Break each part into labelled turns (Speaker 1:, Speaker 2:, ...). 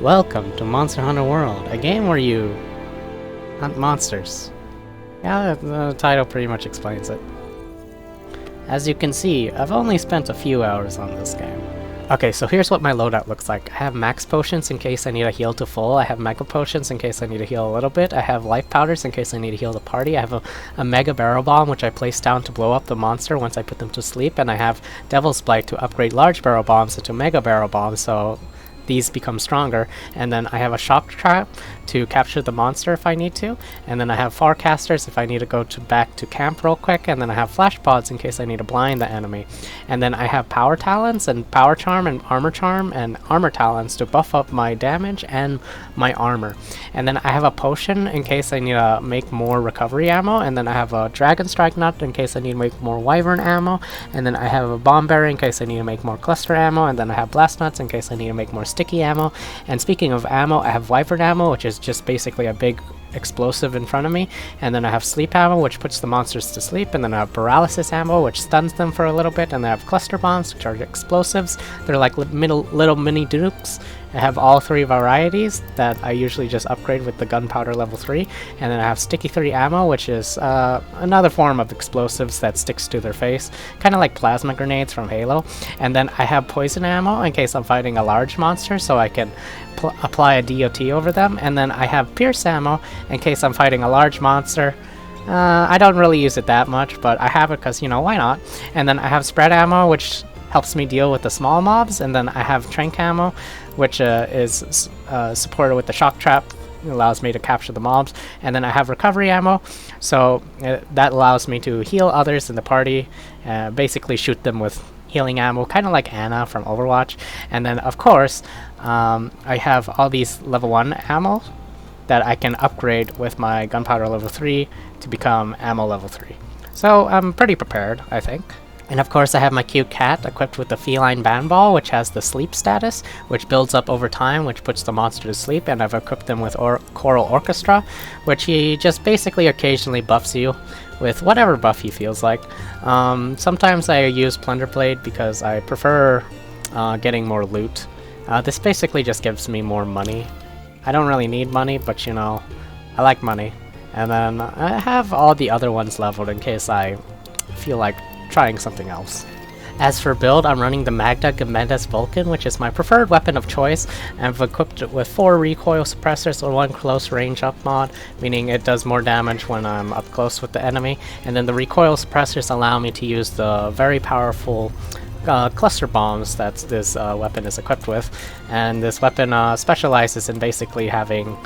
Speaker 1: Welcome to Monster Hunter World, a game where you hunt monsters. Yeah, the title pretty much explains it. As you can see, I've only spent a few hours on this game. Okay, so here's what my loadout looks like. I have max potions in case I need a heal to full. I have mega potions in case I need to heal a little bit. I have life powders in case I need to heal the party. I have a mega barrel bomb which I place down to blow up the monster once I put them to sleep. And I have Devil's Blight to upgrade large barrel bombs into mega barrel bombs, so these become stronger. And then I have a shock trap to capture the monster if I need to, and then I have forecasters if I need to go back to camp real quick, and then I have flash pods in case I need to blind the enemy, and then I have power talents and power charm and armor talents to buff up my damage and my armor, and then I have a potion in case I need to make more recovery ammo, and then I have a dragon strike nut in case I need to make more wyvern ammo, and then I have a bomb berry in case I need to make more cluster ammo, and then I have blast nuts in case I need to make more sticky ammo. And speaking of ammo, I have wyvern ammo, which is just basically a big explosive in front of me, and then I have sleep ammo which puts the monsters to sleep, and then I have paralysis ammo which stuns them for a little bit, and I have cluster bombs which are explosives. They're like little mini dukes. I have all three varieties that I usually just upgrade with the gunpowder level 3, and then I have sticky 3 ammo, which is another form of explosives that sticks to their face, kind of like plasma grenades from Halo. And then I have poison ammo in case I'm fighting a large monster, so I can apply a DOT over them. And then I have pierce ammo in case I'm fighting a large monster. I don't really use it that much, but I have it because, you know, why not? And then I have spread ammo, which helps me deal with the small mobs, and then I have trank ammo, which is supported with the shock trap. It allows me to capture the mobs, and then I have recovery ammo, so that allows me to heal others in the party, basically shoot them with healing ammo, kind of like Anna from Overwatch. And then of course I have all these level 1 ammo that I can upgrade with my gunpowder level 3 to become ammo level 3. So I'm pretty prepared, I think. And of course I have my cute cat equipped with the feline band ball, which has the sleep status, which builds up over time, which puts the monster to sleep. And I've equipped them with choral orchestra, which he just basically occasionally buffs you with whatever buff he feels like. Sometimes I use plunder blade because I prefer getting more loot. This basically just gives me more money. I don't really need money, but you know, I like money. And then I have all the other ones leveled in case I feel like trying something else. As for build, I'm running the Magda Gemitus Vulcan, which is my preferred weapon of choice. I've equipped it with 4 recoil suppressors or 1 close range up mod, meaning it does more damage when I'm up close with the enemy. And then the recoil suppressors allow me to use the very powerful cluster bombs that this weapon is equipped with, and this weapon specializes in basically having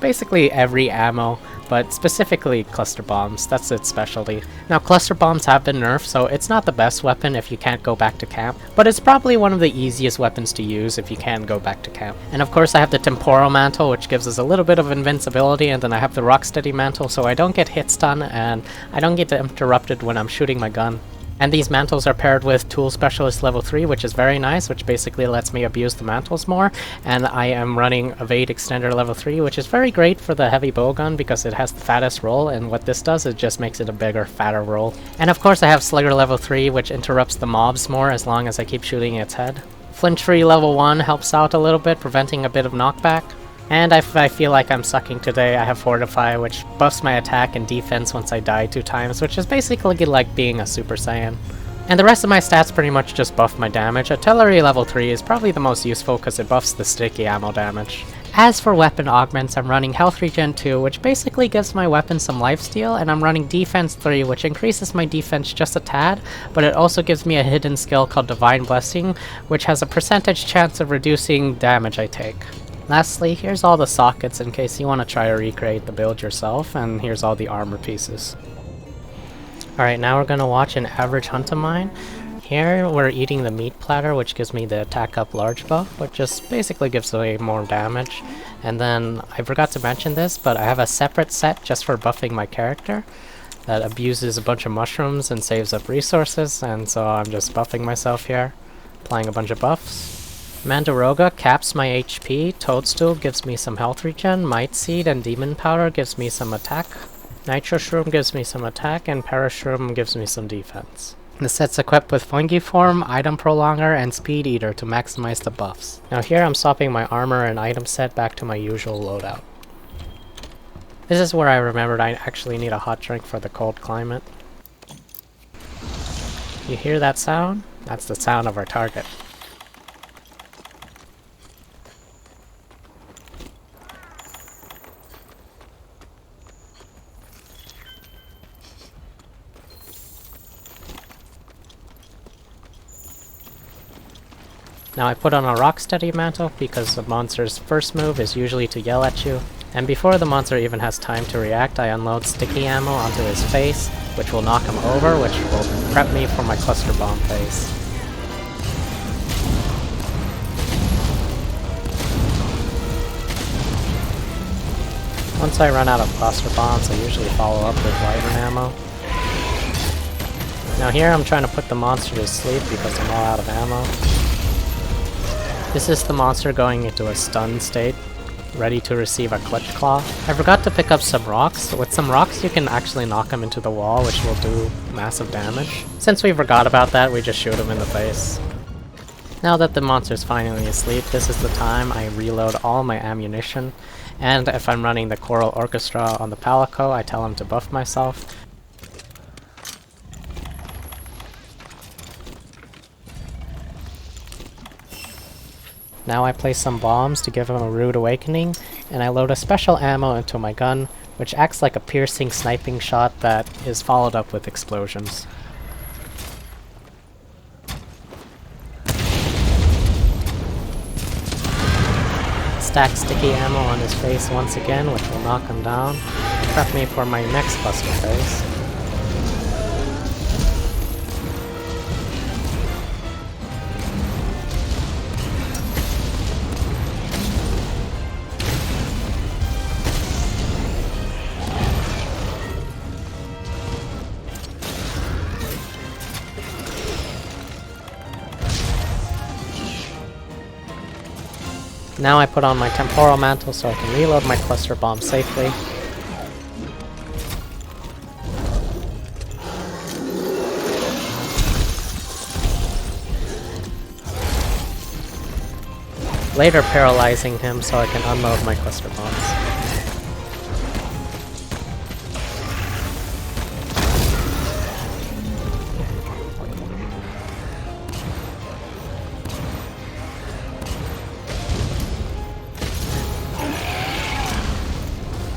Speaker 1: basically every ammo, but specifically cluster bombs. That's its specialty. Now cluster bombs have been nerfed, so it's not the best weapon if you can't go back to camp, but it's probably one of the easiest weapons to use if you can go back to camp. And of course I have the temporal mantle, which gives us a little bit of invincibility, and then I have the rocksteady mantle, so I don't get hit stun and I don't get interrupted when I'm shooting my gun. And these mantles are paired with Tool Specialist level 3, which is very nice, which basically lets me abuse the mantles more. And I am running Evade Extender level 3, which is very great for the heavy bowgun because it has the fattest roll, and what this does is just makes it a bigger, fatter roll. And of course I have Slugger level 3, which interrupts the mobs more as long as I keep shooting its head. Flinch Free level 1 helps out a little bit, preventing a bit of knockback. And if I feel like I'm sucking today, I have Fortify, which buffs my attack and defense once I die 2 times, which is basically like being a Super Saiyan. And the rest of my stats pretty much just buff my damage. Artillery level 3 is probably the most useful because it buffs the sticky ammo damage. As for weapon augments, I'm running Health Regen 2, which basically gives my weapon some lifesteal, and I'm running Defense 3, which increases my defense just a tad, but it also gives me a hidden skill called Divine Blessing, which has a percentage chance of reducing damage I take. Lastly, here's all the sockets in case you want to try to recreate the build yourself, and here's all the armor pieces. Alright, now we're going to watch an average hunt of mine. Here we're eating the meat platter, which gives me the attack up large buff, which just basically gives away more damage. And then, I forgot to mention this, but I have a separate set just for buffing my character that abuses a bunch of mushrooms and saves up resources, and so I'm just buffing myself here, applying a bunch of buffs. Mandoroga caps my HP, Toadstool gives me some health regen, Might Seed and Demon Powder gives me some attack, Nitro Shroom gives me some attack, and Parashroom gives me some defense. The set's equipped with Fungiform, Item Prolonger, and Speed Eater to maximize the buffs. Now here I'm swapping my armor and item set back to my usual loadout. This is where I remembered I actually need a hot drink for the cold climate. You hear that sound? That's the sound of our target. Now I put on a Rocksteady mantle because the monster's first move is usually to yell at you, and before the monster even has time to react, I unload sticky ammo onto his face, which will knock him over, which will prep me for my cluster bomb phase. Once I run out of cluster bombs, I usually follow up with Wyvern ammo. Now here I'm trying to put the monster to sleep because I'm all out of ammo. This is the monster going into a stun state, ready to receive a Clutch Claw. I forgot to pick up some rocks. With some rocks you can actually knock him into the wall, which will do massive damage. Since we forgot about that, we just shoot him in the face. Now that the monster's finally asleep, this is the time I reload all my ammunition, and if I'm running the Choral Orchestra on the Palico, I tell him to buff myself. Now I place some bombs to give him a rude awakening, and I load a special ammo into my gun, which acts like a piercing sniping shot that is followed up with explosions. Stack sticky ammo on his face once again, which will knock him down, and prep me for my next cluster phase. Now I put on my temporal mantle so I can reload my cluster bomb safely. Later paralyzing him so I can unload my cluster bombs.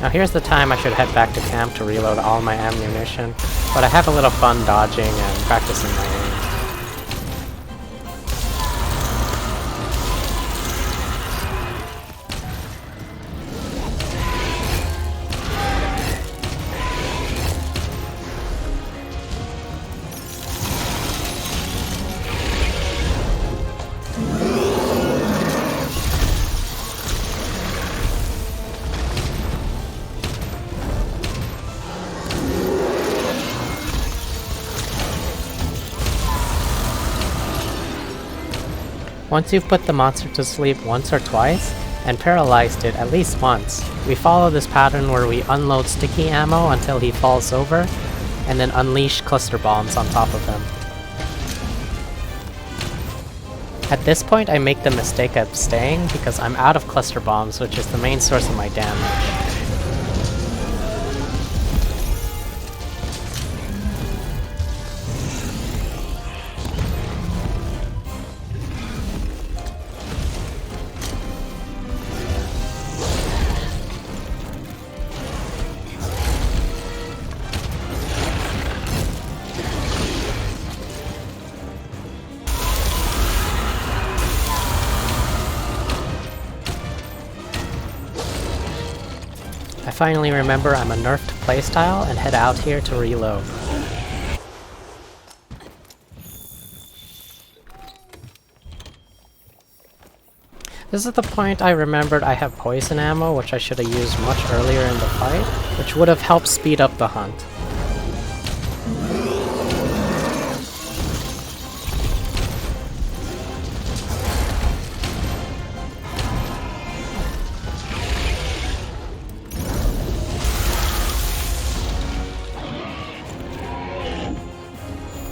Speaker 1: Now here's the time I should head back to camp to reload all my ammunition, but I have a little fun dodging and practicing my aim. Once you've put the monster to sleep once or twice, and paralyzed it at least once, we follow this pattern where we unload sticky ammo until he falls over, and then unleash cluster bombs on top of him. At this point I make the mistake of staying because I'm out of cluster bombs, which is the main source of my damage. I finally remember I'm a nerfed playstyle and head out here to reload. This is the point I remembered I have poison ammo, which I should have used much earlier in the fight, which would have helped speed up the hunt.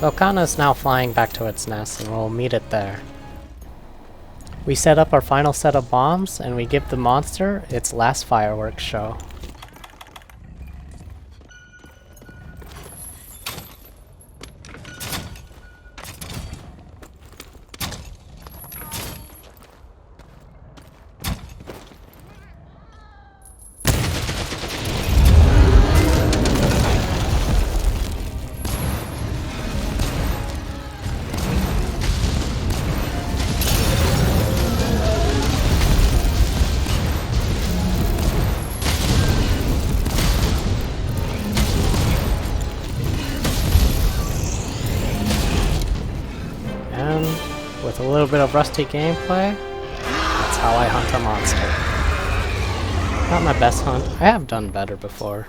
Speaker 1: Volcana is now flying back to its nest, and we'll meet it there. We set up our final set of bombs, and we give the monster its last fireworks show. With a little bit of rusty gameplay, that's how I hunt a monster. Not my best hunt. I have done better before.